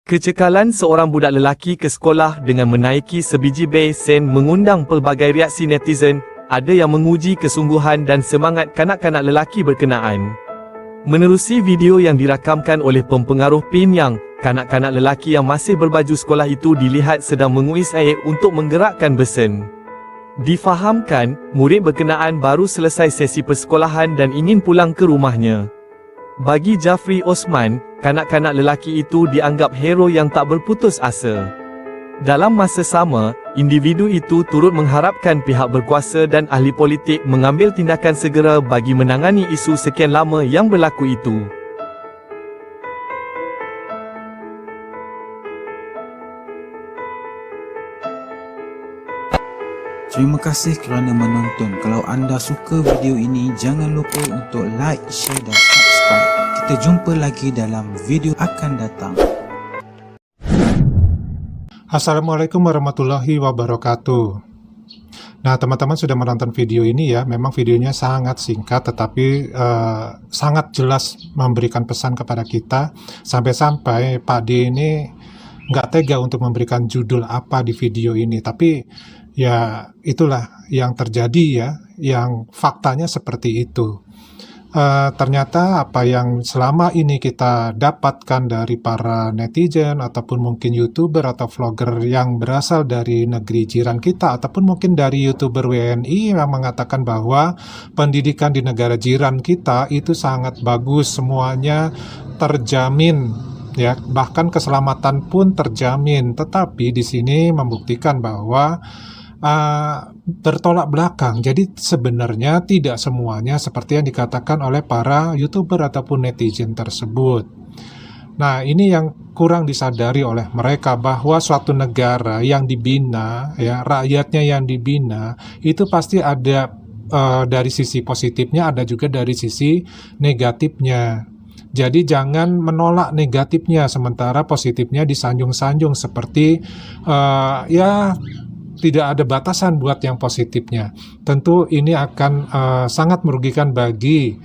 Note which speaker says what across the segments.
Speaker 1: Kecekalan seorang budak lelaki ke sekolah dengan menaiki sebiji besen mengundang pelbagai reaksi netizen. Ada yang menguji kesungguhan dan semangat kanak-kanak lelaki berkenaan. Menerusi video yang dirakamkan oleh pempengaruh Pyongyang, kanak-kanak lelaki yang masih berbaju sekolah itu dilihat sedang menguis air untuk menggerakkan besen. Difahamkan, murid berkenaan baru selesai sesi persekolahan dan ingin pulang ke rumahnya. Bagi Jafri Osman, kanak-kanak lelaki itu dianggap hero yang tak berputus asa. Dalam masa sama, individu itu turut mengharapkan pihak berkuasa dan ahli politik mengambil tindakan segera bagi menangani isu sekian lama yang berlaku itu.
Speaker 2: Terima kasih kerana menonton. Kalau anda suka video ini, jangan lupa untuk like, share dan subscribe. Kita jumpa lagi dalam video akan datang.
Speaker 3: Assalamualaikum warahmatullahi wabarakatuh. Nah, teman-teman sudah menonton video ini ya. Memang videonya sangat singkat tetapi sangat jelas memberikan pesan kepada kita. Sampai-sampai Pak D ini nggak tega untuk memberikan judul apa di video ini. Tapi ya itulah yang terjadi ya. Yang faktanya seperti itu. Ternyata apa yang selama ini kita dapatkan dari para netizen ataupun mungkin youtuber atau vlogger yang berasal dari negeri jiran kita ataupun mungkin dari youtuber WNI yang mengatakan bahwa pendidikan di negara jiran kita itu sangat bagus, semuanya terjamin ya, bahkan keselamatan pun terjamin. Tetapi di sini membuktikan bahwa bertolak belakang. Jadi sebenarnya tidak semuanya seperti yang dikatakan oleh para youtuber ataupun netizen tersebut. Nah, ini yang kurang disadari oleh mereka, bahwa suatu negara yang dibina, ya rakyatnya yang dibina, itu pasti ada dari sisi positifnya, ada juga dari sisi negatifnya. Jadi jangan menolak negatifnya sementara positifnya disanjung-sanjung seperti ya tidak ada batasan buat yang positifnya. Tentu ini akan sangat merugikan bagi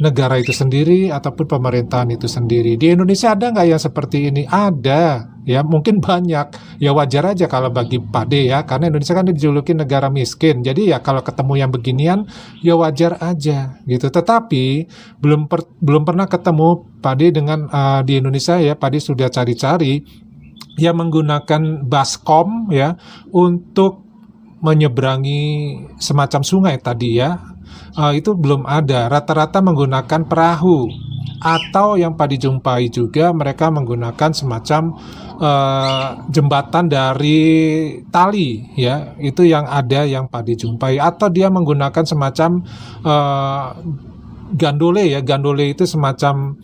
Speaker 3: negara itu sendiri ataupun pemerintahan itu sendiri. Di Indonesia ada nggak yang seperti ini? Ada, ya mungkin banyak. Ya wajar aja kalau bagi Pak D ya, karena Indonesia kan dijuluki negara miskin. Jadi ya kalau ketemu yang beginian, ya wajar aja gitu. Tetapi belum pernah ketemu Pak D dengan di Indonesia ya. Pak D sudah cari-cari yang menggunakan baskom ya untuk menyeberangi semacam sungai tadi ya, itu belum ada. Rata-rata menggunakan perahu, atau yang Pak dijumpai juga mereka menggunakan semacam jembatan dari tali ya, itu yang ada yang Pak dijumpai. Atau dia menggunakan semacam gandole ya. Gandole itu semacam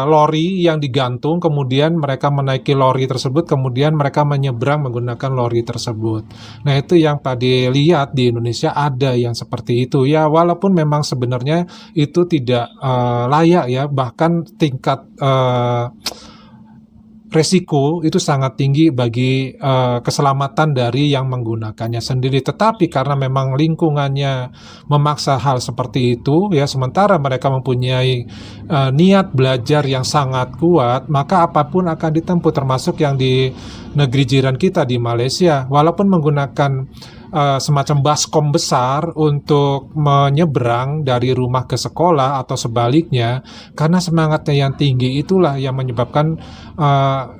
Speaker 3: lori yang digantung, kemudian mereka menaiki lori tersebut, kemudian mereka menyeberang menggunakan lori tersebut. Nah, itu yang Pak dilihat di Indonesia ada yang seperti itu ya, walaupun memang sebenarnya itu tidak layak ya, bahkan tingkat resiko itu sangat tinggi bagi keselamatan dari yang menggunakannya sendiri. Tetapi karena memang lingkungannya memaksa hal seperti itu ya, sementara mereka mempunyai niat belajar yang sangat kuat, maka apapun akan ditempuh, termasuk yang di negeri jiran kita di Malaysia. Walaupun menggunakan semacam baskom besar untuk menyeberang dari rumah ke sekolah atau sebaliknya, karena semangatnya yang tinggi itulah yang menyebabkan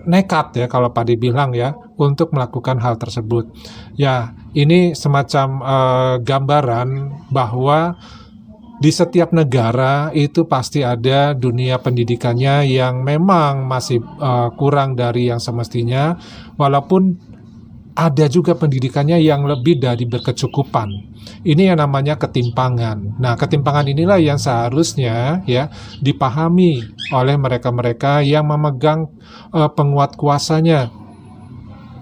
Speaker 3: nekat ya kalau Pak dibilang ya untuk melakukan hal tersebut. Ya, ini semacam gambaran bahwa di setiap negara itu pasti ada dunia pendidikannya yang memang masih kurang dari yang semestinya, walaupun ada juga pendidikannya yang lebih dari berkecukupan. Ini yang namanya ketimpangan. Nah, ketimpangan inilah yang seharusnya ya dipahami oleh mereka-mereka yang memegang penguat kuasanya.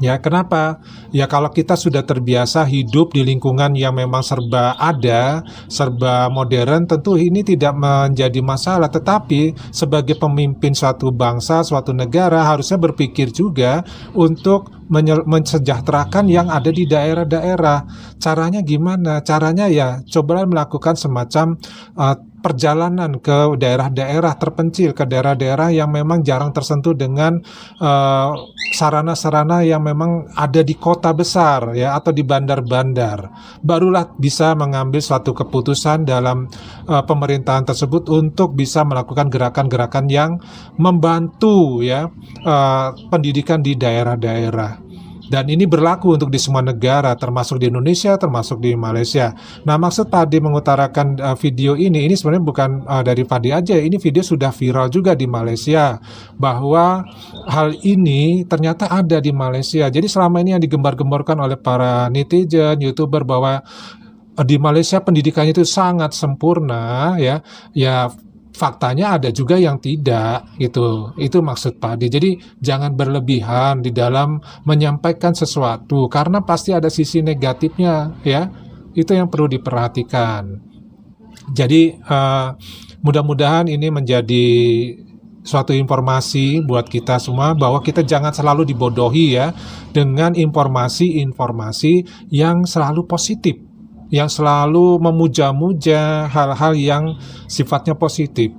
Speaker 3: Ya, kenapa? Ya kalau kita sudah terbiasa hidup di lingkungan yang memang serba ada, serba modern, tentu ini tidak menjadi masalah. Tetapi sebagai pemimpin suatu bangsa, suatu negara harusnya berpikir juga untuk mensejahterakan yang ada di daerah-daerah. Caranya gimana? Caranya ya coba melakukan semacam perjalanan ke daerah-daerah terpencil, ke daerah-daerah yang memang jarang tersentuh dengan sarana-sarana yang memang ada di kota besar ya, atau di bandar-bandar. Barulah bisa mengambil suatu keputusan dalam pemerintahan tersebut untuk bisa melakukan gerakan-gerakan yang membantu ya pendidikan di daerah-daerah. Dan ini berlaku untuk di semua negara, termasuk di Indonesia, termasuk di Malaysia. Nah, maksud Padi mengutarakan video ini sebenarnya bukan dari Padi aja. Ini video sudah viral juga di Malaysia, bahwa hal ini ternyata ada di Malaysia. Jadi selama ini yang digembar-gemborkan oleh para netizen, YouTuber, bahwa di Malaysia pendidikannya itu sangat sempurna ya, faktanya ada juga yang tidak gitu. Itu maksud Padi. Jadi jangan berlebihan di dalam menyampaikan sesuatu, karena pasti ada sisi negatifnya ya. Itu yang perlu diperhatikan. Jadi mudah-mudahan ini menjadi suatu informasi buat kita semua, bahwa kita jangan selalu dibodohi ya dengan informasi-informasi yang selalu positif, yang selalu memuja-muja hal-hal yang sifatnya positif.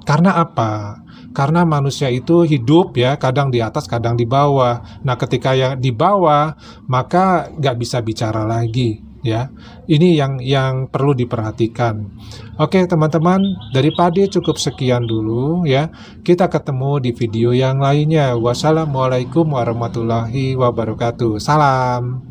Speaker 3: Karena apa? Karena manusia itu hidup ya, kadang di atas, kadang di bawah. Nah, ketika yang di bawah, maka nggak bisa bicara lagi ya. Ini yang perlu diperhatikan. Oke teman-teman, dari Padi cukup sekian dulu ya. Kita ketemu di video yang lainnya. Wassalamualaikum warahmatullahi wabarakatuh. Salam.